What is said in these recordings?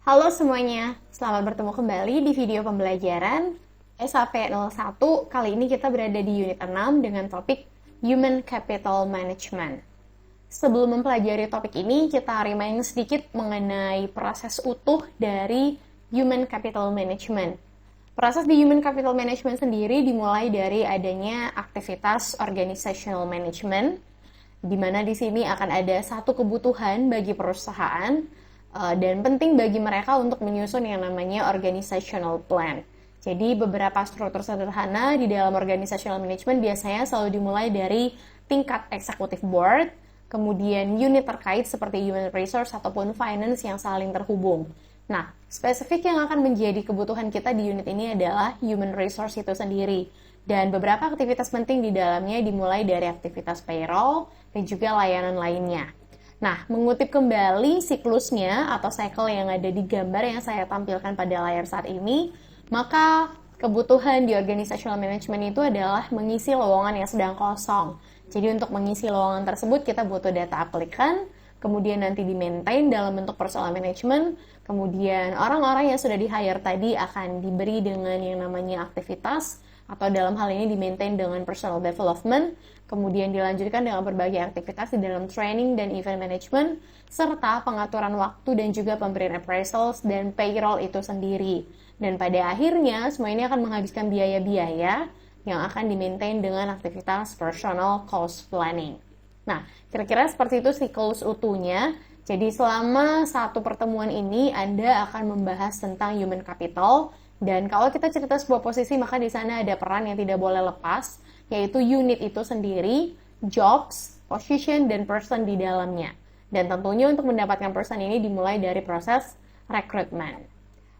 Halo semuanya, selamat bertemu kembali di video pembelajaran SAP 01. Kali ini kita berada di unit 6 dengan topik Human Capital Management. Sebelum mempelajari topik ini, kita remind sedikit mengenai proses utuh dari Human Capital Management. Proses di Human Capital Management sendiri dimulai dari adanya aktivitas Organizational Management, di mana di sini akan ada satu kebutuhan bagi perusahaan dan penting bagi mereka untuk menyusun yang namanya organizational plan. Jadi beberapa struktur sederhana di dalam organizational management biasanya selalu dimulai dari tingkat executive board, kemudian unit terkait seperti human resource ataupun finance yang saling terhubung. Nah, spesifik yang akan menjadi kebutuhan kita di unit ini adalah human resource itu sendiri. Dan beberapa aktivitas penting di dalamnya dimulai dari aktivitas payroll dan juga layanan lainnya. Nah, mengutip kembali siklusnya atau cycle yang ada di gambar yang saya tampilkan pada layar saat ini, maka kebutuhan di organizational management itu adalah mengisi lowongan yang sedang kosong. Jadi untuk mengisi lowongan tersebut kita butuh data aplikan, kemudian nanti di-maintain dalam bentuk personal management, kemudian orang-orang yang sudah di-hire tadi akan diberi dengan yang namanya aktivitas, atau dalam hal ini di-maintain dengan personal development, kemudian dilanjutkan dengan berbagai aktivitas di dalam training dan event management, serta pengaturan waktu dan juga pemberian appraisals dan payroll itu sendiri. Dan pada akhirnya, semua ini akan menghabiskan biaya-biaya yang akan di-maintain dengan aktivitas personal cost planning. Nah, kira-kira seperti itu siklus utuhnya. Jadi selama satu pertemuan ini, Anda akan membahas tentang human capital. Dan kalau kita cerita sebuah posisi, maka di sana ada peran yang tidak boleh lepas, yaitu unit itu sendiri, jobs, position, dan person di dalamnya. Dan tentunya untuk mendapatkan person ini dimulai dari proses rekrutmen.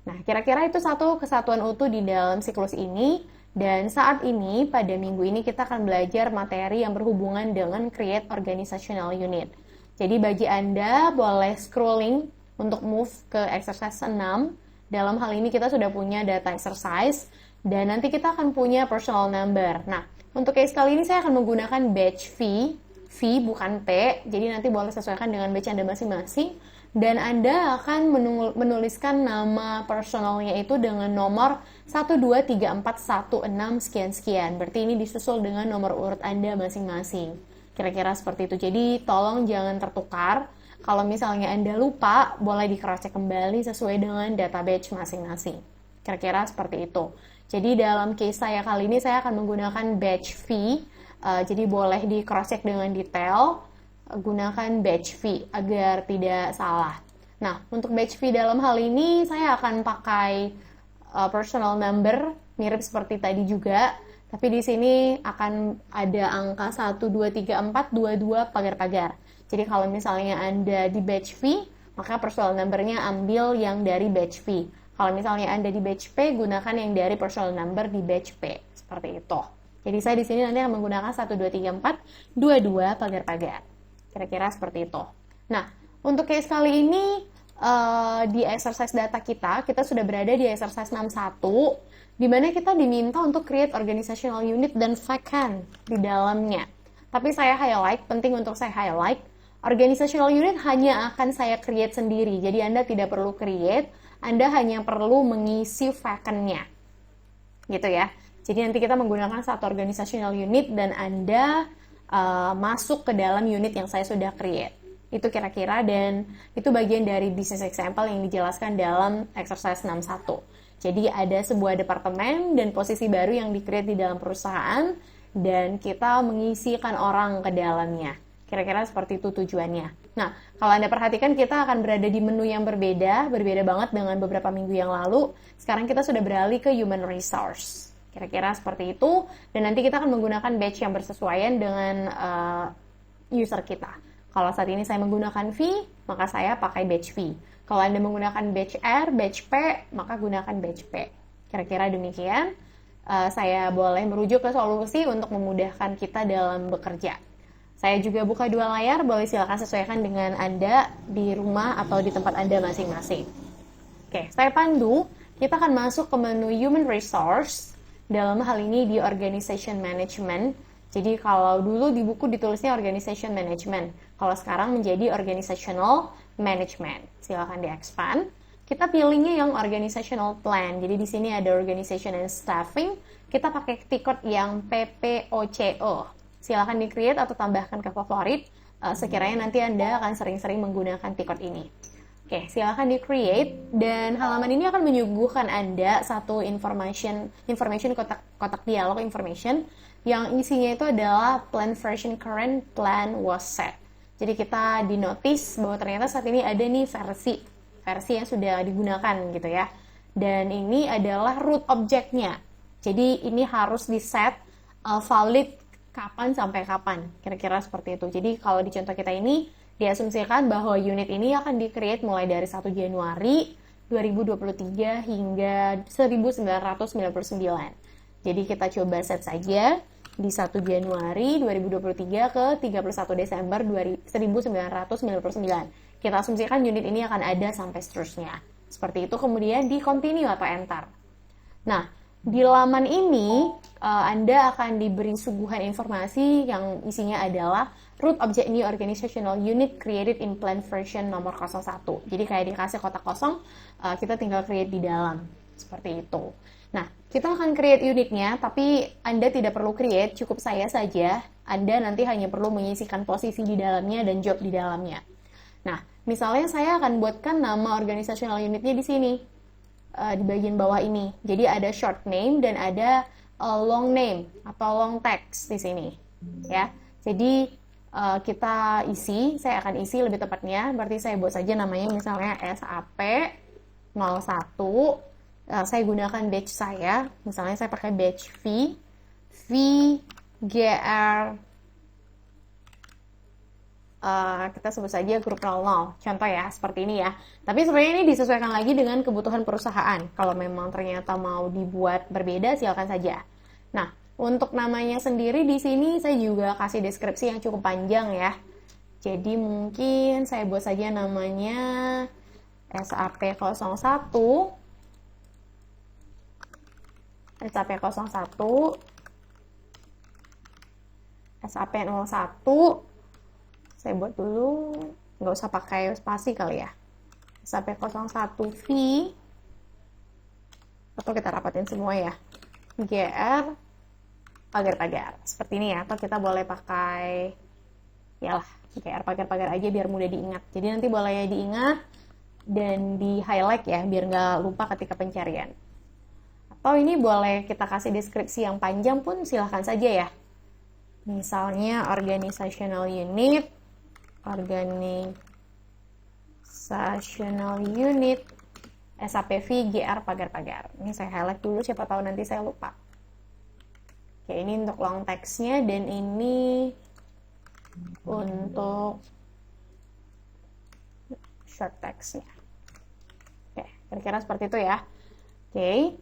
Nah, kira-kira itu satu kesatuan utuh di dalam siklus ini. Dan saat ini, pada minggu ini kita akan belajar materi yang berhubungan dengan create organizational unit. Jadi bagi Anda boleh scrolling untuk move ke exercise 6. Dalam hal ini kita sudah punya data exercise dan nanti kita akan punya personal number. Nah, untuk case kali ini saya akan menggunakan batch V bukan P, jadi nanti boleh sesuaikan dengan batch Anda masing-masing. Dan Anda akan menuliskan nama personalnya itu dengan nomor 123416 sekian-sekian. Berarti ini disusul dengan nomor urut Anda masing-masing. Kira-kira seperti itu. Jadi tolong jangan tertukar. Kalau misalnya Anda lupa, boleh di-cross-check kembali sesuai dengan data batch masing-masing. Kira-kira seperti itu. Jadi dalam case saya kali ini, saya akan menggunakan batch V. Jadi boleh di-cross-check dengan detail. Gunakan batch V agar tidak salah. Nah, untuk batch V dalam hal ini, saya akan pakai personal number, mirip seperti tadi juga. Tapi di sini akan ada angka 1, 2, 3, 4, 2, 2 pagar-pagar. Jadi kalau misalnya Anda di batch V, maka personal number-nya ambil yang dari batch V. Kalau misalnya Anda di batch P, gunakan yang dari personal number di batch P. Seperti itu. Jadi saya di sini nanti akan menggunakan 1, 2, 3, 4, 2, 2 pagar-pagar. Kira-kira seperti itu. Nah, untuk case kali ini, di exercise data kita sudah berada di exercise 61, di mana kita diminta untuk create organizational unit dan vacant di dalamnya. Tapi saya highlight, penting untuk saya highlight, organizational unit hanya akan saya create sendiri. Jadi Anda tidak perlu create, Anda hanya perlu mengisi vacant-nya. Gitu ya. Jadi nanti kita menggunakan satu organizational unit dan Anda masuk ke dalam unit yang saya sudah create. Itu kira-kira, dan itu bagian dari business example yang dijelaskan dalam exercise 61. Jadi ada sebuah departemen dan posisi baru yang di-create di dalam perusahaan, dan kita mengisikan orang ke dalamnya. Kira-kira seperti itu tujuannya. Nah, kalau Anda perhatikan kita akan berada di menu yang berbeda banget dengan beberapa minggu yang lalu. Sekarang kita sudah beralih ke human resource. Kira-kira seperti itu, dan nanti kita akan menggunakan batch yang bersesuaian dengan user kita. Kalau saat ini saya menggunakan V, maka saya pakai batch V. Kalau Anda menggunakan batch R, batch P, maka gunakan batch P. Kira-kira demikian. Saya boleh merujuk ke solusi untuk memudahkan kita dalam bekerja. Saya juga buka dua layar, boleh silakan sesuaikan dengan Anda di rumah atau di tempat Anda masing-masing. Oke, saya pandu. Kita akan masuk ke menu Human Resource, dalam hal ini di Organization Management. Jadi kalau dulu di buku ditulisnya Organization Management, kalau sekarang menjadi Organizational Management. Silakan di-expand. kita pilihnya yang organizational plan. Jadi di sini ada organization and staffing. Kita pakai tikot yang PPOCO. Silahkan di-create atau tambahkan ke favorit. Sekiranya nanti Anda akan sering-sering menggunakan tikot ini. Oke, silahkan di-create. Dan halaman ini akan menyuguhkan Anda satu information kotak dialog information yang isinya itu adalah plan version current plan was set. Jadi kita di-notice bahwa ternyata saat ini ada nih versi yang sudah digunakan gitu ya. Dan ini adalah root object-nya. Jadi ini harus di-set valid kapan sampai kapan. Kira-kira seperti itu. Jadi kalau di contoh kita ini, diasumsikan bahwa unit ini akan di-create mulai dari 1 Januari 2023 hingga 1999. Jadi kita coba set saja di 1 Januari 2023 ke 31 Desember 1999. Kita asumsikan unit ini akan ada sampai seterusnya. Seperti itu, kemudian di continue atau enter. Nah, di laman ini Anda akan diberi suguhan informasi yang isinya adalah root object new organizational unit created in plan version nomor 01. Jadi kayak dikasih kotak kosong, kita tinggal create di dalam. Seperti itu. Nah, kita akan create unitnya, tapi Anda tidak perlu create, cukup saya saja. Anda nanti hanya perlu mengisikan posisi di dalamnya dan job di dalamnya. Nah, misalnya saya akan buatkan nama organizational unitnya di sini, di bagian bawah ini. Jadi ada short name dan ada long name atau long text di sini. Ya, jadi kita isi, saya akan isi lebih tepatnya, berarti saya buat saja namanya misalnya SAP 01. Saya gunakan batch saya, misalnya saya pakai batch VGR, kita sebut saja grup 00, contoh ya, seperti ini ya. Tapi sebenarnya ini disesuaikan lagi dengan kebutuhan perusahaan. Kalau memang ternyata mau dibuat berbeda, silakan saja. Nah, untuk namanya sendiri di sini saya juga kasih deskripsi yang cukup panjang ya. Jadi mungkin saya buat saja namanya SAP01, SAP01, SAP01, saya buat dulu, nggak usah pakai spasi kali ya, SAP01V, atau kita rapatin semua ya, GR, pagar-pagar, seperti ini ya, atau kita boleh pakai, yalah, GR pagar-pagar aja biar mudah diingat, jadi nanti boleh diingat, dan di highlight ya, biar nggak lupa ketika pencarian. Atau ini boleh kita kasih deskripsi yang panjang pun silahkan saja ya. Misalnya organizational unit SAPV GR pagar-pagar. Ini saya highlight dulu, siapa tahu nanti saya lupa. Oke, ini untuk long text-nya dan ini untuk short text-nya. Oke, kira-kira seperti itu ya. Oke.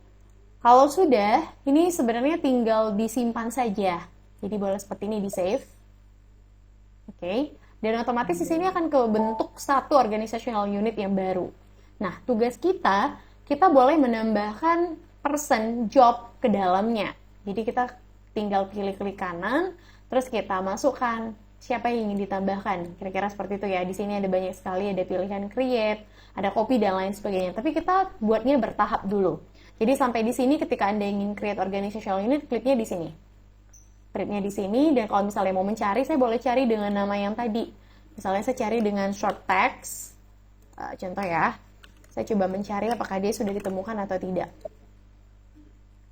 Kalau sudah, ini sebenarnya tinggal disimpan saja. Jadi boleh seperti ini di save. Oke. Dan otomatis di sini akan kebentuk satu organizational unit yang baru. Nah, tugas kita boleh menambahkan person job ke dalamnya. Jadi kita tinggal pilih klik kanan, terus kita masukkan siapa yang ingin ditambahkan. Kira-kira seperti itu ya. Di sini ada banyak sekali, ada pilihan create, ada copy dan lain sebagainya. Tapi kita buatnya bertahap dulu. Jadi sampai di sini ketika Anda ingin create organizational unit, kliknya di sini. Kliknya di sini, dan kalau misalnya mau mencari, saya boleh cari dengan nama yang tadi. Misalnya saya cari dengan short text, contoh ya. Saya coba mencari apakah dia sudah ditemukan atau tidak.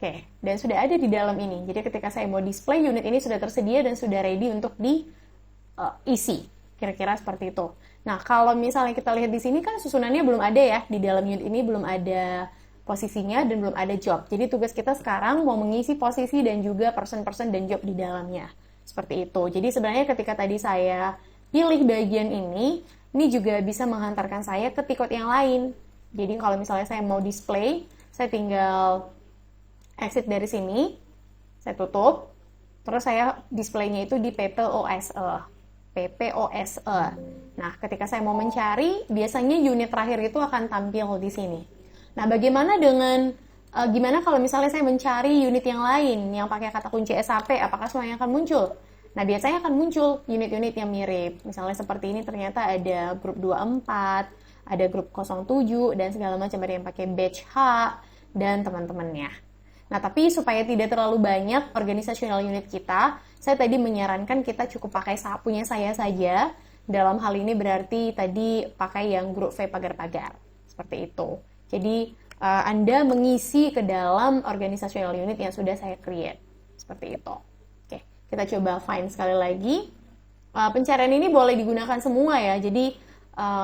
Oke, dan sudah ada di dalam ini. Jadi ketika saya mau display, unit ini sudah tersedia dan sudah ready untuk diisi. Kira-kira seperti itu. Nah, kalau misalnya kita lihat di sini kan susunannya belum ada ya. Di dalam unit ini belum ada posisinya dan belum ada job. Jadi tugas kita sekarang mau mengisi posisi dan juga person-person dan job di dalamnya. Seperti itu. Jadi sebenarnya ketika tadi saya pilih bagian ini juga bisa menghantarkan saya ke tikot yang lain. Jadi kalau misalnya saya mau display, saya tinggal exit dari sini, saya tutup, terus saya displaynya itu di PPOSE. Nah, ketika saya mau mencari, biasanya unit terakhir itu akan tampil di sini. Nah, bagaimana dengan gimana kalau misalnya saya mencari unit yang lain yang pakai kata kunci SAP, apakah semuanya akan muncul? Nah, biasanya akan muncul unit-unit yang mirip. Misalnya seperti ini ternyata ada grup 24, ada grup 07, dan segala macam, ada yang pakai batch H, dan teman-temannya. Nah, tapi supaya tidak terlalu banyak organizational unit kita, saya tadi menyarankan kita cukup pakai punya saya saja. Dalam hal ini berarti tadi pakai yang grup V pagar-pagar. Seperti itu. Jadi, Anda mengisi ke dalam organizational unit yang sudah saya create. Seperti itu. Oke, kita coba find sekali lagi. Pencarian ini boleh digunakan semua ya. Jadi,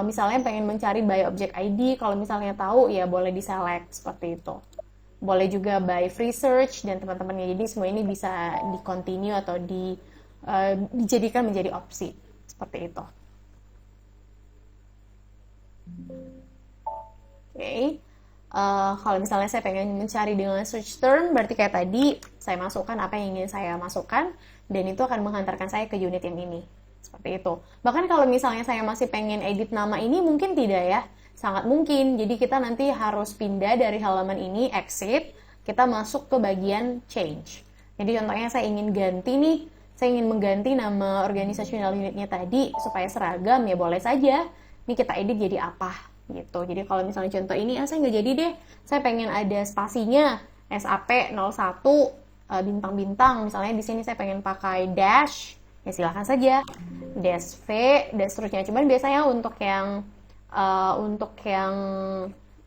misalnya pengen mencari by object ID, kalau misalnya tahu, ya boleh di-select seperti itu. Boleh juga by free search dan teman-temannya. Jadi semua ini bisa di-continue atau dijadikan menjadi opsi. Seperti itu. Oke. Kalau misalnya saya pengen mencari dengan search term, berarti kayak tadi saya masukkan apa yang ingin saya masukkan, dan itu akan menghantarkan saya ke unit yang ini. Seperti itu. Bahkan kalau misalnya saya masih pengen edit nama ini, mungkin tidak ya. Sangat mungkin. Jadi kita nanti harus pindah dari halaman ini, exit, kita masuk ke bagian change. Jadi contohnya saya ingin ganti nih, saya ingin mengganti nama organizational unitnya tadi supaya seragam, ya boleh saja. Ini kita edit jadi apa gitu. Jadi kalau misalnya contoh ini, saya nggak jadi deh, saya pengen ada spasinya, SAP 01 bintang-bintang, misalnya di sini saya pengen pakai dash, ya silahkan saja, dash V, dan seterusnya. Cuman biasanya untuk yang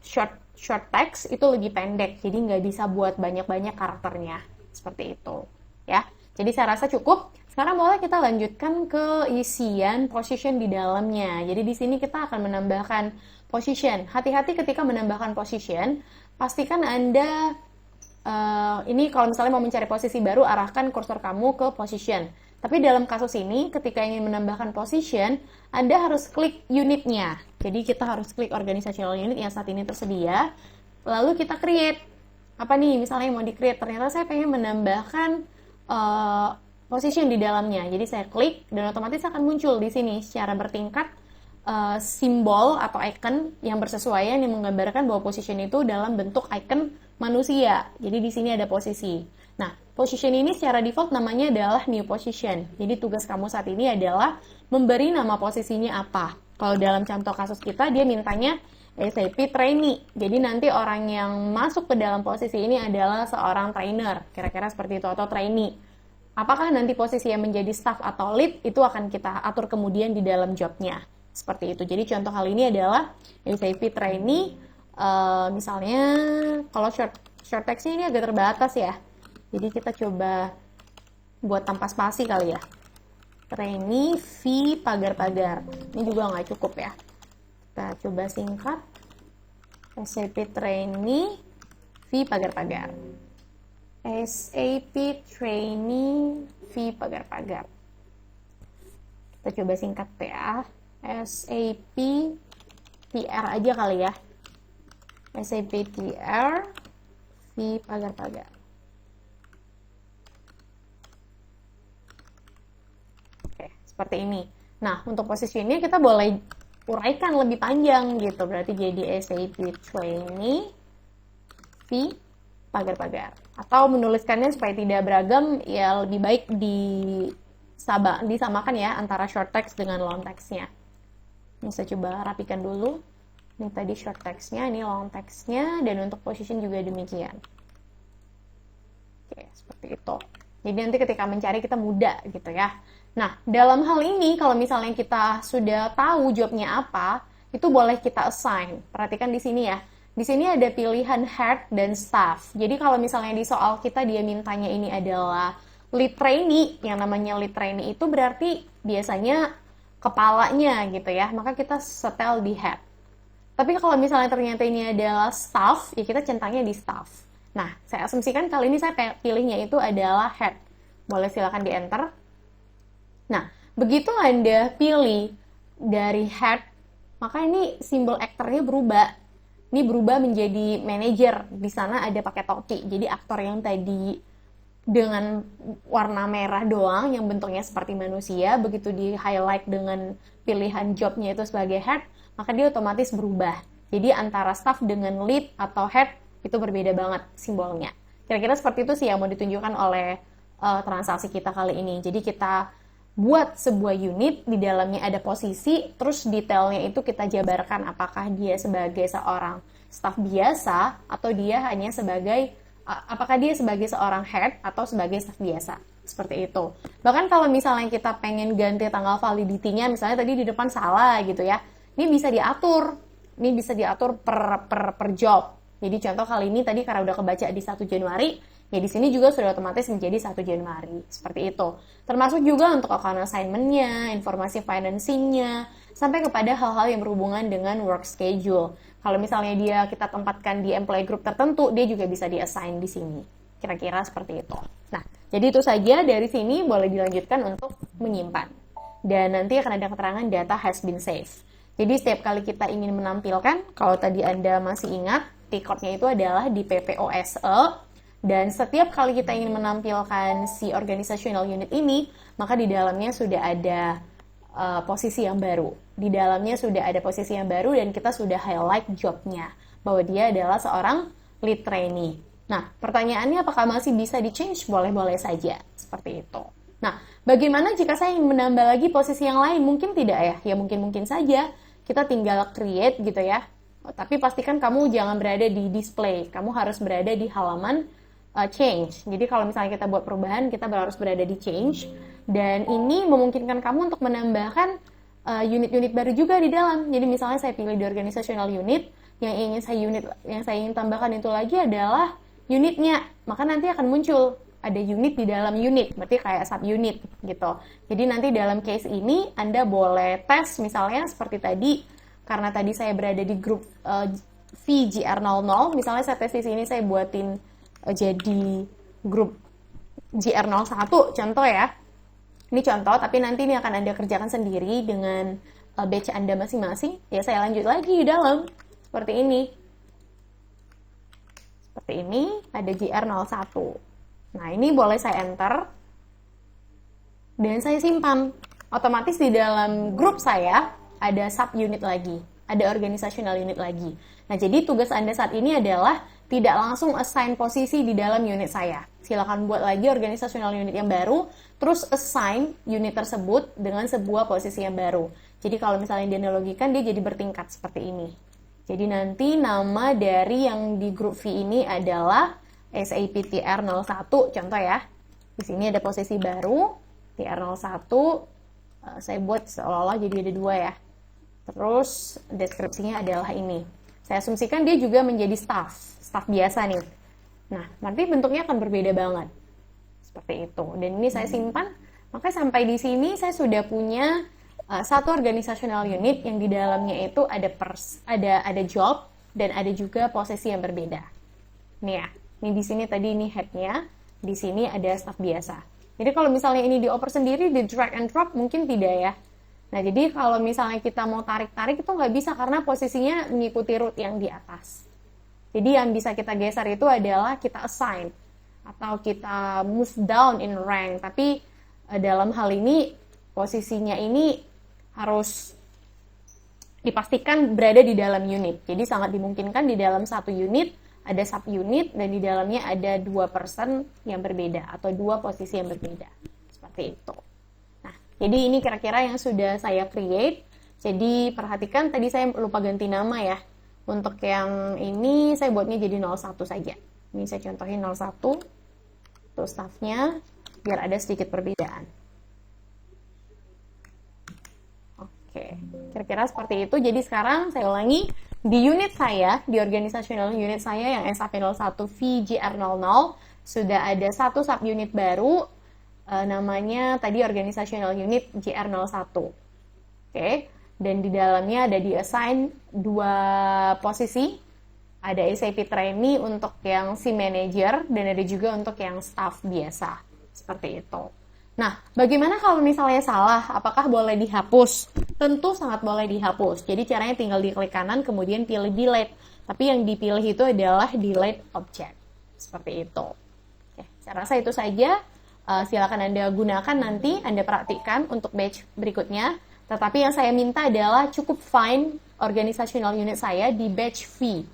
short text itu lebih pendek, jadi nggak bisa buat banyak-banyak karakternya, seperti itu ya. Jadi saya rasa cukup. Sekarang boleh kita lanjutkan ke isian position di dalamnya. Jadi di sini kita akan menambahkan position. Hati-hati ketika menambahkan position, pastikan Anda ini kalau misalnya mau mencari posisi baru, arahkan kursor kamu ke position. Tapi dalam kasus ini, ketika ingin menambahkan position, Anda harus klik unitnya. Jadi kita harus klik organizational unit yang saat ini tersedia, lalu kita create. Apa nih, misalnya mau di-create, ternyata saya pengen menambahkan position di dalamnya. Jadi saya klik, dan otomatis akan muncul di sini secara bertingkat simbol atau icon yang bersesuaian yang menggambarkan bahwa position itu dalam bentuk icon manusia. Jadi di sini ada posisi. Nah, position ini secara default namanya adalah new position. Jadi tugas kamu saat ini adalah memberi nama posisinya apa. Kalau dalam contoh kasus kita, dia mintanya SAP trainee. Jadi nanti orang yang masuk ke dalam posisi ini adalah seorang trainer. Kira-kira seperti itu, atau trainee. Apakah nanti posisi yang menjadi staff atau lead, itu akan kita atur kemudian di dalam jobnya. Seperti itu. Jadi contoh hal ini adalah SAP trainee. Misalnya, kalau short text-nya ini agak terbatas ya. Jadi kita coba buat tanpa spasi kali ya. Trainee V pagar-pagar. Ini juga nggak cukup ya. Kita coba singkat. SAP trainee V pagar-pagar. SAP trainee V pagar-pagar. Kita coba singkat ya. SAP TR aja kali ya. SAP TR V pagar-pagar. Oke, seperti ini. Nah, untuk posisinya kita boleh uraikan lebih panjang gitu. Berarti jadi SAP trainee V pagar-pagar. Atau menuliskannya supaya tidak beragam, ya lebih baik disamakan ya antara short text dengan long text-nya. Ini saya coba rapikan dulu. Ini tadi short text-nya, ini long text-nya, dan untuk position juga demikian. Oke, seperti itu. Jadi nanti ketika mencari kita mudah gitu ya. Nah, dalam hal ini kalau misalnya kita sudah tahu jobnya apa, itu boleh kita assign. Perhatikan di sini ya. Di sini ada pilihan head dan staff. Jadi kalau misalnya di soal kita dia mintanya ini adalah lead trainee, yang namanya lead trainee itu berarti biasanya kepalanya gitu ya. Maka kita setel di head. Tapi kalau misalnya ternyata ini adalah staff, ya kita centangnya di staff. Nah, saya asumsikan kali ini saya pilihnya itu adalah head. Boleh silakan di enter. Nah, begitu Anda pilih dari head, maka ini simbol aktornya berubah. Ini berubah menjadi manager. Di sana ada pakai topi. Jadi aktor yang tadi dengan warna merah doang, yang bentuknya seperti manusia, begitu di highlight dengan pilihan jobnya itu sebagai head, maka dia otomatis berubah. Jadi antara staff dengan lead atau head itu berbeda banget simbolnya. Kira-kira seperti itu sih yang mau ditunjukkan oleh transaksi kita kali ini. Jadi kita buat sebuah unit, di dalamnya ada posisi, terus detailnya itu kita jabarkan apakah dia sebagai seorang staf biasa atau dia hanya sebagai apakah dia sebagai seorang head atau sebagai staf biasa. Seperti itu. Bahkan kalau misalnya kita pengen ganti tanggal validity-nya, misalnya tadi di depan salah gitu ya, ini bisa diatur. Ini bisa diatur per job. Jadi contoh kali ini tadi karena udah kebaca di 1 Januari, ya di sini juga sudah otomatis menjadi 1 Januari. Seperti itu. Termasuk juga untuk account assignment-nya, informasi financing-nya, sampai kepada hal-hal yang berhubungan dengan work schedule. Kalau misalnya kita tempatkan di employee group tertentu, dia juga bisa di-assign di sini. Kira-kira seperti itu. Nah, jadi itu saja dari sini boleh dilanjutkan untuk menyimpan. Dan nanti akan ada keterangan data has been saved. Jadi setiap kali kita ingin menampilkan, kalau tadi Anda masih ingat, T-code-nya itu adalah di PPOSE, dan setiap kali kita ingin menampilkan si organizational unit ini, maka di dalamnya sudah ada posisi yang baru. Di dalamnya sudah ada posisi yang baru dan kita sudah highlight job-nya, bahwa dia adalah seorang lead trainee. Nah, pertanyaannya apakah masih bisa di-change? Boleh-boleh saja, seperti itu. Nah, bagaimana jika saya ingin menambah lagi posisi yang lain? Mungkin tidak ya? Ya mungkin-mungkin saja. Kita tinggal create gitu ya. Tapi pastikan kamu jangan berada di display. Kamu harus berada di halaman change. Jadi kalau misalnya kita buat perubahan, kita harus berada di change. Dan ini memungkinkan kamu untuk menambahkan unit-unit baru juga di dalam. Jadi misalnya saya pilih di organizational unit, yang saya ingin tambahkan itu lagi adalah unitnya. Maka nanti akan muncul ada unit di dalam unit, berarti kayak sub-unit gitu. Jadi nanti dalam case ini Anda boleh tes misalnya seperti tadi, karena tadi saya berada di grup VGR00, misalnya saya tes di sini, saya buatin jadi grup GR01, contoh ya. Ini contoh, tapi nanti ini akan Anda kerjakan sendiri dengan batch Anda masing-masing. Ya saya lanjut lagi di dalam, seperti ini. Seperti ini, ada GR01. Nah, ini boleh saya enter dan saya simpan. Otomatis di dalam grup saya ada sub-unit lagi, ada organizational unit lagi. Nah, jadi tugas Anda saat ini adalah tidak langsung assign posisi di dalam unit saya. Silakan buat lagi organizational unit yang baru, terus assign unit tersebut dengan sebuah posisi yang baru. Jadi kalau misalnya dianalogikan, dia jadi bertingkat seperti ini. Jadi nanti nama dari yang di grup V ini adalah SAP TR01, contoh ya. Di sini ada posisi baru, TR01, saya buat seolah-olah jadi ada 2 ya. Terus deskripsinya adalah ini. Saya asumsikan dia juga menjadi staff biasa nih. Nah, nanti bentuknya akan berbeda banget. Seperti itu. Dan ini saya simpan, maka sampai di sini saya sudah punya satu organizational unit yang di dalamnya itu ada job dan ada juga posisi yang berbeda. Nih ya. Ini di sini tadi ini head-nya, di sini ada staff biasa. Jadi kalau misalnya ini dioper sendiri, di drag and drop mungkin tidak ya. Nah, jadi kalau misalnya kita mau tarik-tarik itu nggak bisa karena posisinya mengikuti root yang di atas. Jadi yang bisa kita geser itu adalah kita assign atau kita move down in rank. Tapi dalam hal ini posisinya ini harus dipastikan berada di dalam unit. Jadi sangat dimungkinkan di dalam satu unit ada sub-unit dan di dalamnya ada 2 person yang berbeda atau 2 posisi yang berbeda. Seperti itu. Nah, jadi ini kira-kira yang sudah saya create. Jadi perhatikan tadi saya lupa ganti nama ya. Untuk yang ini saya buatnya jadi 01 saja. Ini saya contohin 01. Tuh staffnya biar ada sedikit perbedaan. Oke, kira-kira seperti itu. Jadi sekarang saya ulangi. Di unit saya, di organizational unit saya yang SAP01 VGR00, sudah ada satu sub-unit baru, namanya tadi organizational unit GR01. Oke, dan di dalamnya ada di-assign 2 posisi, ada SAP trainee untuk yang si manager, dan ada juga untuk yang staff biasa, seperti itu. Nah, bagaimana kalau misalnya salah? Apakah boleh dihapus? Tentu sangat boleh dihapus. Jadi caranya tinggal diklik kanan, kemudian pilih delete. Tapi yang dipilih itu adalah delete object. Seperti itu. Oke, saya rasa itu saja. Silakan Anda gunakan nanti, Anda praktikkan untuk batch berikutnya. Tetapi yang saya minta adalah cukup find organizational unit saya di batch V.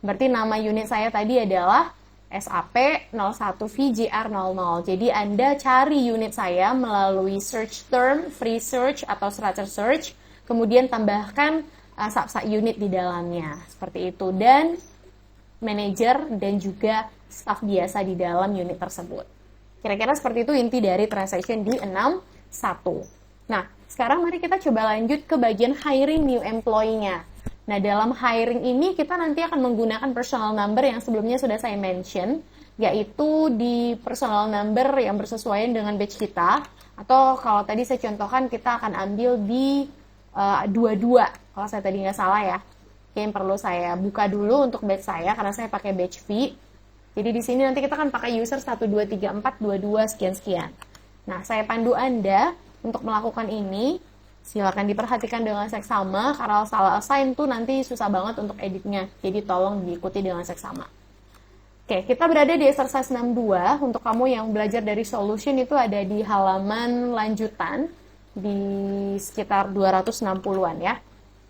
Berarti nama unit saya tadi adalah SAP 01 VJR00. Jadi Anda cari unit saya melalui search term, free search atau structure search, kemudian tambahkan sub unit di dalamnya, seperti itu, dan manager dan juga staff biasa di dalam unit tersebut. Kira-kira seperti itu inti dari transaction di 61. Nah, sekarang mari kita coba lanjut ke bagian hiring new employee-nya. Nah, dalam hiring ini kita nanti akan menggunakan personal number yang sebelumnya sudah saya mention, yaitu di personal number yang bersesuaian dengan batch kita, atau kalau tadi saya contohkan kita akan ambil di 22, kalau saya tadi nggak salah ya. Oke, yang perlu saya buka dulu untuk batch saya, karena saya pakai batch fee. Jadi di sini nanti kita akan pakai user 123422 sekian-sekian. Nah, saya pandu Anda untuk melakukan ini. Silakan diperhatikan dengan seksama, karena salah assign tuh nanti susah banget untuk editnya. Jadi tolong diikuti dengan seksama. Oke, kita berada di exercise 62. Untuk kamu yang belajar dari solution itu ada di halaman lanjutan di sekitar 260-an ya.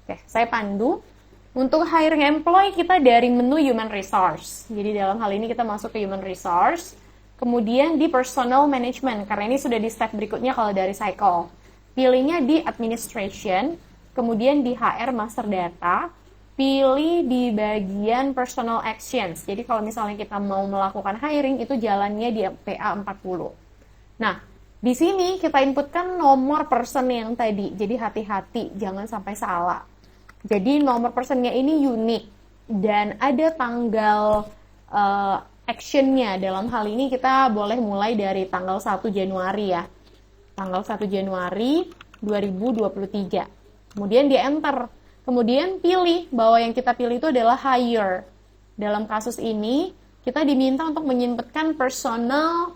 Oke, saya pandu. Untuk hiring employee kita dari menu human resource. Jadi dalam hal ini kita masuk ke human resource. Kemudian di personal management, karena ini sudah di step berikutnya kalau dari cycle. Pilihnya di administration, kemudian di HR master data, pilih di bagian personal actions. Jadi kalau misalnya kita mau melakukan hiring, itu jalannya di PA40. Nah, di sini kita inputkan nomor person yang tadi. Jadi hati-hati, jangan sampai salah. Jadi nomor personnya ini unik dan ada tanggal actionnya. Dalam hal ini kita boleh mulai dari tanggal 1 Januari ya. Tanggal 1 Januari 2023. Kemudian di enter. Kemudian pilih bahwa yang kita pilih itu adalah hire. Dalam kasus ini, kita diminta untuk menyempatkan personal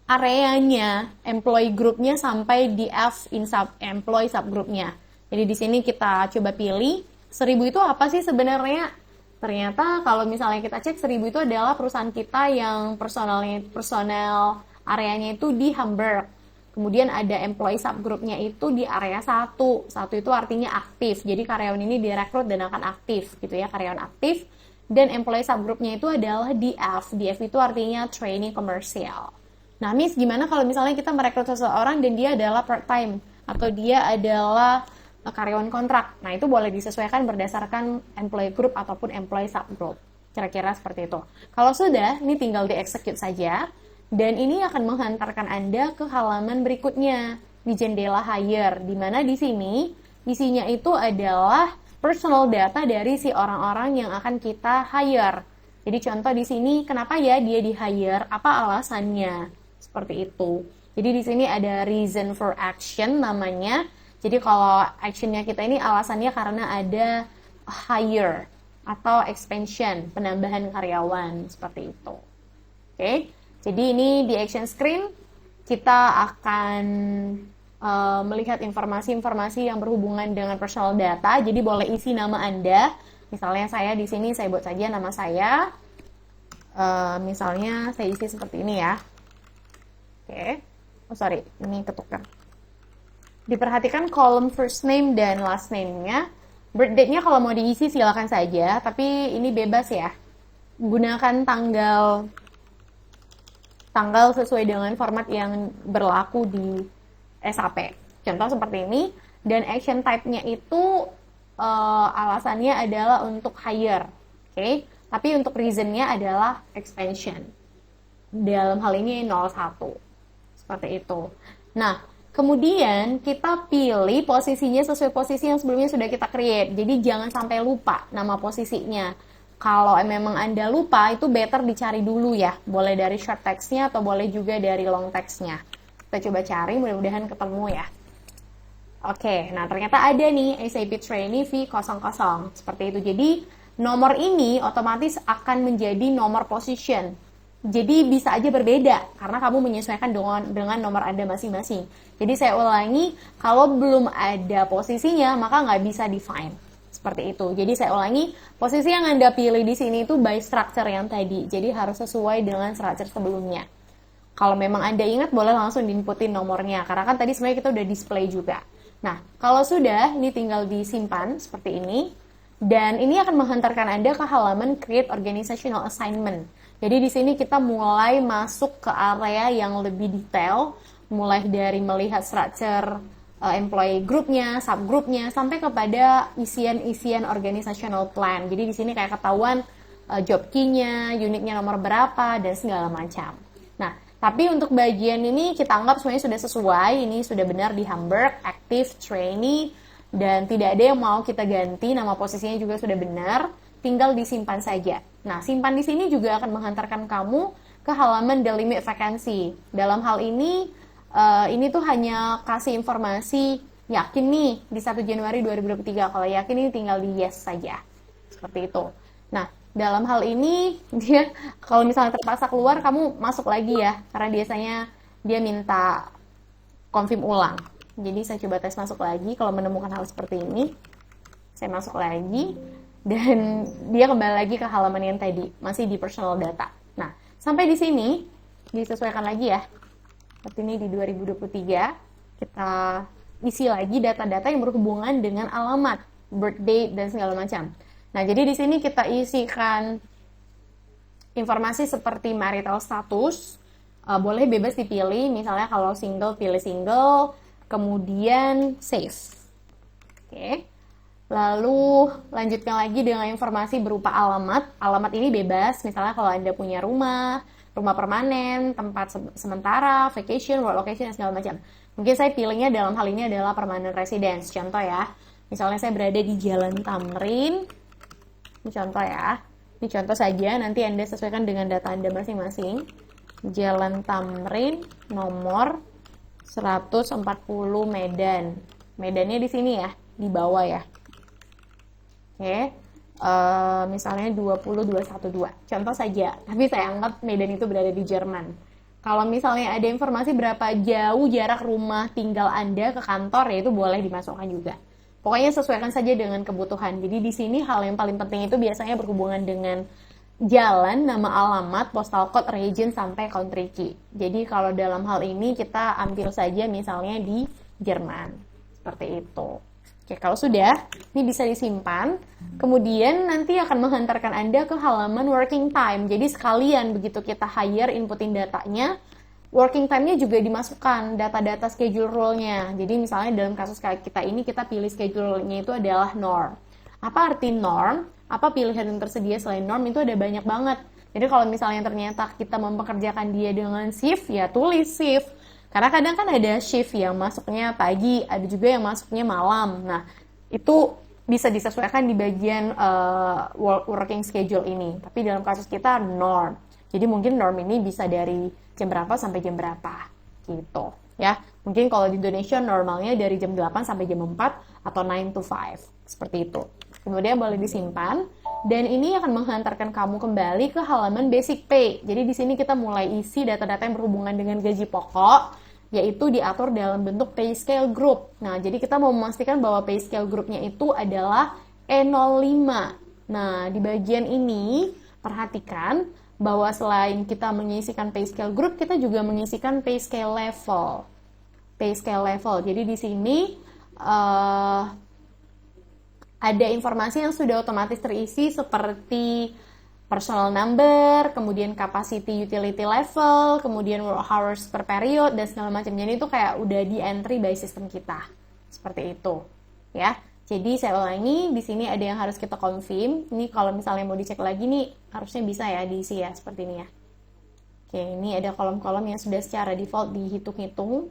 areanya, employee groupnya sampai di F in sub employee subgroupnya. Jadi di sini kita coba pilih 1000 itu apa sih sebenarnya? Ternyata kalau misalnya kita cek 1000 itu adalah perusahaan kita yang personal areanya itu di Hamburg. Kemudian ada employee subgroupnya itu di area 1. 1 itu artinya aktif. Jadi karyawan ini direkrut dan akan aktif gitu ya, karyawan aktif. Dan employee subgroupnya itu adalah di F. Di F itu artinya training komersial. Nah, Miss, gimana kalau misalnya kita merekrut seseorang dan dia adalah part-time atau dia adalah karyawan kontrak? Nah, itu boleh disesuaikan berdasarkan employee group ataupun employee subgroup. Kira-kira seperti itu. Kalau sudah, ini tinggal di-execute saja. Dan ini akan menghantarkan Anda ke halaman berikutnya di jendela hire, di mana di sini isinya itu adalah personal data dari si orang-orang yang akan kita hire. Jadi contoh di sini, kenapa ya dia di hire? Apa alasannya? Seperti itu. Jadi di sini ada reason for action namanya. Jadi kalau actionnya kita ini alasannya karena ada hire atau expansion, penambahan karyawan seperti itu. Oke. Jadi ini di action screen kita akan melihat informasi-informasi yang berhubungan dengan personal data. Jadi boleh isi nama Anda. Misalnya saya di sini saya buat saja nama saya. Misalnya saya isi seperti ini ya. Oke. Oh sorry, ini ketukar. Diperhatikan kolom first name dan last name-nya. Birth date-nya kalau mau diisi silakan saja, tapi ini bebas ya. Gunakan tanggal sesuai dengan format yang berlaku di SAP. Contoh seperti ini. Dan action type-nya itu alasannya adalah untuk hire. Oke. Tapi untuk reason-nya adalah expansion. Dalam hal ini 01. Seperti itu. Nah, kemudian kita pilih posisinya sesuai posisi yang sebelumnya sudah kita create. Jadi jangan sampai lupa nama posisinya. Kalau memang Anda lupa, itu better dicari dulu ya. Boleh dari short text-nya atau boleh juga dari long text-nya. Kita coba cari, mudah-mudahan ketemu ya. Oke, nah ternyata ada nih SAP Trainee V00. Seperti itu. Jadi nomor ini otomatis akan menjadi nomor position. Jadi bisa aja berbeda, karena kamu menyesuaikan dengan nomor Anda masing-masing. Jadi saya ulangi, kalau belum ada posisinya, maka nggak bisa define. Seperti itu. Jadi saya ulangi, posisi yang Anda pilih di sini itu by structure yang tadi. Jadi harus sesuai dengan structure sebelumnya. Kalau memang Anda ingat, boleh langsung diinputin nomornya. Karena kan tadi sebenarnya kita udah display juga. Nah, kalau sudah, ini tinggal disimpan seperti ini. Dan ini akan menghantarkan Anda ke halaman Create Organizational Assignment. Jadi di sini kita mulai masuk ke area yang lebih detail, mulai dari melihat structure employee groupnya, subgroupnya, sampai kepada isian-isian organizational plan. Jadi di sini kayak ketahuan job key-nya, unitnya nomor berapa, dan segala macam. Nah, tapi untuk bagian ini kita anggap semuanya sudah sesuai, ini sudah benar di Hamburg, active, trainee, dan tidak ada yang mau kita ganti, nama posisinya juga sudah benar, tinggal disimpan saja. Nah, simpan di sini juga akan menghantarkan kamu ke halaman delimit vacancy. Dalam hal ini tuh hanya kasih informasi yakin nih di 1 Januari 2023. Kalau yakin ini tinggal di yes saja. Seperti itu. Nah, dalam hal ini dia kalau misalnya terpaksa keluar, kamu masuk lagi ya. Karena biasanya dia minta confirm ulang. Jadi saya coba tes masuk lagi. Kalau menemukan hal seperti ini, saya masuk lagi. Dan dia kembali lagi ke halaman yang tadi. Masih di personal data. Nah, sampai di sini disesuaikan lagi ya. Seperti ini di 2023 kita isi lagi data-data yang berhubungan dengan alamat, birth date, dan segala macam. Nah, jadi di sini kita isikan informasi seperti marital status, boleh bebas dipilih, misalnya kalau single pilih single, kemudian save. Oke. Lalu lanjutkan lagi dengan informasi berupa alamat. Alamat ini bebas, misalnya kalau Anda punya rumah permanen, tempat sementara, vacation, work location, dan segala macam. Mungkin saya pilihnya dalam hal ini adalah permanent residence. Contoh ya, misalnya saya berada di Jalan Tamrin. Ini contoh ya. Ini contoh saja, nanti Anda sesuaikan dengan data Anda masing-masing. Jalan Tamrin, nomor 140 Medan. Medannya di sini ya, di bawah ya. Oke. Misalnya 20212, contoh saja, tapi saya anggap Medan itu berada di Jerman. Kalau misalnya ada informasi berapa jauh jarak rumah tinggal Anda ke kantor, ya itu boleh dimasukkan juga. Pokoknya sesuaikan saja dengan kebutuhan. Jadi di sini hal yang paling penting itu biasanya berhubungan dengan jalan, nama alamat, postal code, region, sampai country key. Jadi kalau dalam hal ini kita ambil saja misalnya di Jerman. Seperti itu. Oke, kalau sudah, ini bisa disimpan. Kemudian nanti akan menghantarkan Anda ke halaman working time. Jadi sekalian begitu kita hire, inputin datanya, working time-nya juga dimasukkan, data-data schedule rule-nya. Jadi misalnya dalam kasus kayak kita ini, kita pilih schedule-nya itu adalah norm. Apa arti norm? Apa pilihan yang tersedia selain norm? Itu ada banyak banget. Jadi kalau misalnya ternyata kita mempekerjakan dia dengan shift, ya tulis shift. Karena kadang kan ada shift yang masuknya pagi, ada juga yang masuknya malam. Nah, itu bisa disesuaikan di bagian working schedule ini. Tapi dalam kasus kita norm. Jadi mungkin norm ini bisa dari jam berapa sampai jam berapa. Gitu. Ya, mungkin kalau di Indonesia normalnya dari jam 8 sampai jam 4 atau 9 to 5. Seperti itu. Kemudian boleh disimpan. Dan ini akan menghantarkan kamu kembali ke halaman basic pay. Jadi di sini kita mulai isi data-data yang berhubungan dengan gaji pokok, yaitu diatur dalam bentuk pay scale group. Nah, jadi kita mau memastikan bahwa pay scale groupnya itu adalah E05. Nah, di bagian ini perhatikan bahwa selain kita mengisikan pay scale group, kita juga mengisikan pay scale level. Pay scale level. Jadi di sini ada informasi yang sudah otomatis terisi seperti personal number, kemudian capacity utility level, kemudian work hours per period, dan segala macam. Jadi itu kayak udah di entry by sistem kita. Seperti itu. Ya. Jadi saya ulangi, di sini ada yang harus kita confirm. Ini kalau misalnya mau dicek lagi nih, harusnya bisa ya diisi ya, seperti ini ya. Oke, ini ada kolom-kolom yang sudah secara default dihitung-hitung.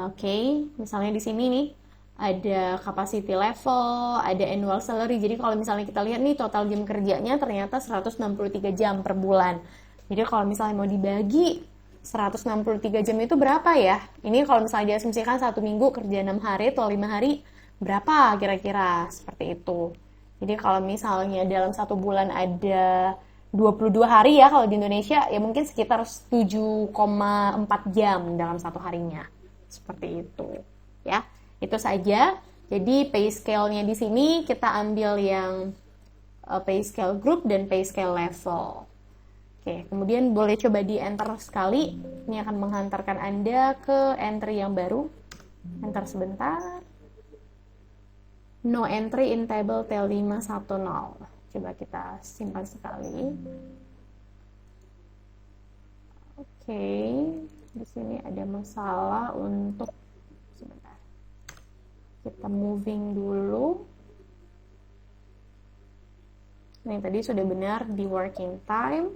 Oke, misalnya di sini nih, ada capacity level, ada annual salary. Jadi kalau misalnya kita lihat nih total jam kerjanya ternyata 163 jam per bulan. Jadi kalau misalnya mau dibagi 163 jam itu berapa ya? Ini kalau misalnya diasumsikan 1 minggu kerja 6 hari atau 5 hari, berapa kira-kira? Seperti itu. Jadi kalau misalnya dalam 1 bulan ada 22 hari ya kalau di Indonesia, ya mungkin sekitar 7,4 jam dalam 1 harinya. Seperti itu. Ya. Itu saja. Jadi pay scale-nya di sini kita ambil yang pay scale group dan pay scale level. Oke, kemudian boleh coba di enter sekali. Ini akan menghantarkan Anda ke entry yang baru. Enter sebentar. No entry in table T510. Coba kita simpan sekali. Oke, di sini ada masalah untuk sebentar. Kita moving dulu. Nah, yang tadi sudah benar di working time.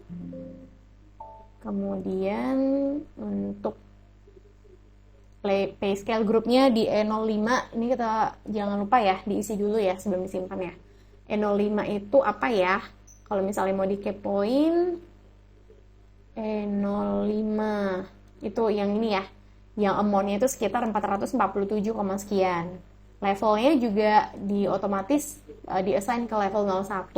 Kemudian untuk pay scale grupnya di E05, ini kita jangan lupa ya, diisi dulu ya sebelum disimpan ya. E05 itu apa ya? Kalau misalnya mau dikepoin, E05 itu yang ini ya, yang amount-nya itu sekitar 447, sekian. Levelnya juga otomatis di-assign ke level 01.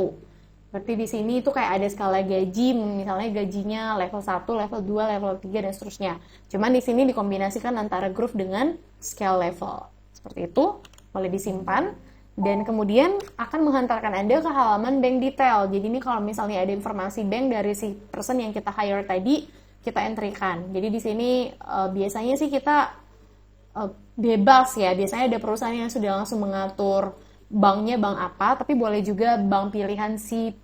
Berarti di sini itu kayak ada skala gaji, misalnya gajinya level 1, level 2, level 3, dan seterusnya. Cuman di sini dikombinasikan antara groove dengan scale level. Seperti itu, boleh disimpan. Dan kemudian akan menghantarkan Anda ke halaman bank detail. Jadi ini kalau misalnya ada informasi bank dari si person yang kita hire tadi, kita entry-kan. Jadi di sini biasanya sih kita bebas ya. Biasanya ada perusahaan yang sudah langsung mengatur banknya bank apa, tapi boleh juga bank pilihan si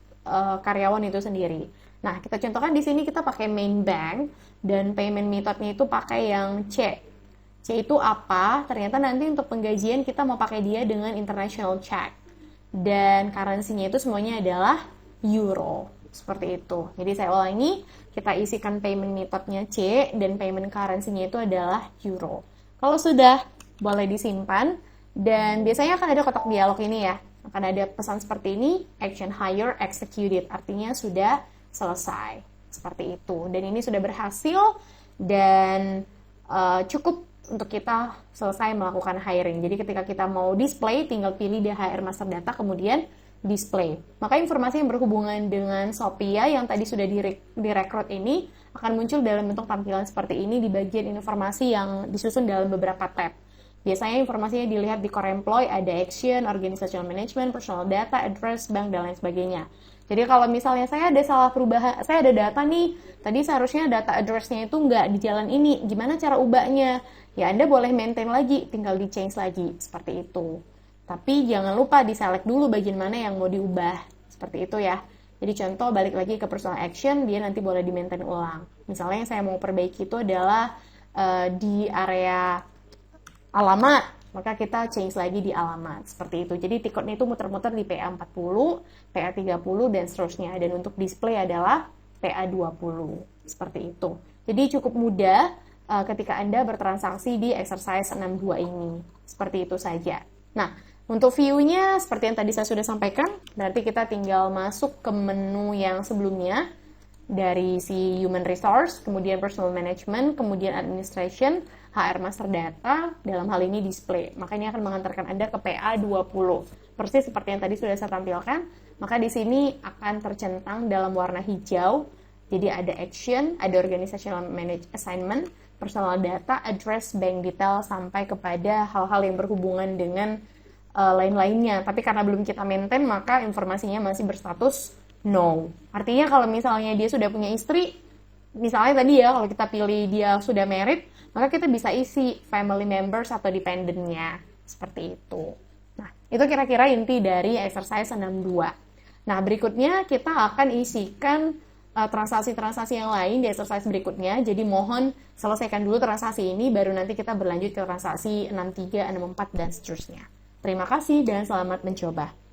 karyawan itu sendiri. Nah, kita contohkan di sini kita pakai main bank dan payment methodnya itu pakai yang C. C itu apa? Ternyata nanti untuk penggajian kita mau pakai dia dengan international check. Dan currency-nya itu semuanya adalah euro. Seperti itu. Jadi saya ulangi, kita isikan payment methodnya C dan payment currency-nya itu adalah euro. Kalau sudah, boleh disimpan. Dan biasanya akan ada kotak dialog ini ya. Akan ada pesan seperti ini, action hire executed. Artinya sudah selesai. Seperti itu. Dan ini sudah berhasil dan cukup untuk kita selesai melakukan hiring. Jadi ketika kita mau display, tinggal pilih di HR Master Data, kemudian display. Maka informasi yang berhubungan dengan Sophia yang tadi sudah direkrut ini akan muncul dalam bentuk tampilan seperti ini di bagian informasi yang disusun dalam beberapa tab. Biasanya informasinya dilihat di core employee, ada action, organizational management, personal data, address, bank, dan lain sebagainya. Jadi kalau misalnya saya ada salah perubahan, saya ada data nih, tadi seharusnya data address-nya itu nggak di jalan ini, gimana cara ubahnya? Ya Anda boleh maintain lagi, tinggal di change lagi, seperti itu. Tapi jangan lupa di-select dulu bagian mana yang mau diubah, seperti itu ya. Jadi contoh balik lagi ke personal action, dia nanti boleh di-maintain ulang. Misalnya yang saya mau perbaiki itu adalah di area alamat, maka kita change lagi di alamat, seperti itu. Jadi tiketnya itu muter-muter di PA40, PA30, dan seterusnya. Dan untuk display adalah PA20, seperti itu. Jadi cukup mudah ketika Anda bertransaksi di exercise 62 ini. Seperti itu saja. Nah, untuk view-nya seperti yang tadi saya sudah sampaikan, berarti kita tinggal masuk ke menu yang sebelumnya, dari si human resource, kemudian personal management, kemudian administration, HR master data, dalam hal ini display. Maka ini akan mengantarkan Anda ke PA20. Persis seperti yang tadi sudah saya tampilkan, maka di sini akan tercentang dalam warna hijau. Jadi ada action, ada organizational manage assignment, personal data, address, bank detail, sampai kepada hal-hal yang berhubungan dengan lain-lainnya. Tapi karena belum kita maintain, maka informasinya masih berstatus no. Artinya kalau misalnya dia sudah punya istri, misalnya tadi ya, kalau kita pilih dia sudah married, maka kita bisa isi family members atau dependent-nya. Seperti itu. Nah, itu kira-kira inti dari exercise 62. Nah, berikutnya kita akan isikan transaksi-transaksi yang lain di exercise berikutnya. Jadi mohon selesaikan dulu transaksi ini, baru nanti kita berlanjut ke transaksi 63, 64, dan seterusnya. Terima kasih dan selamat mencoba.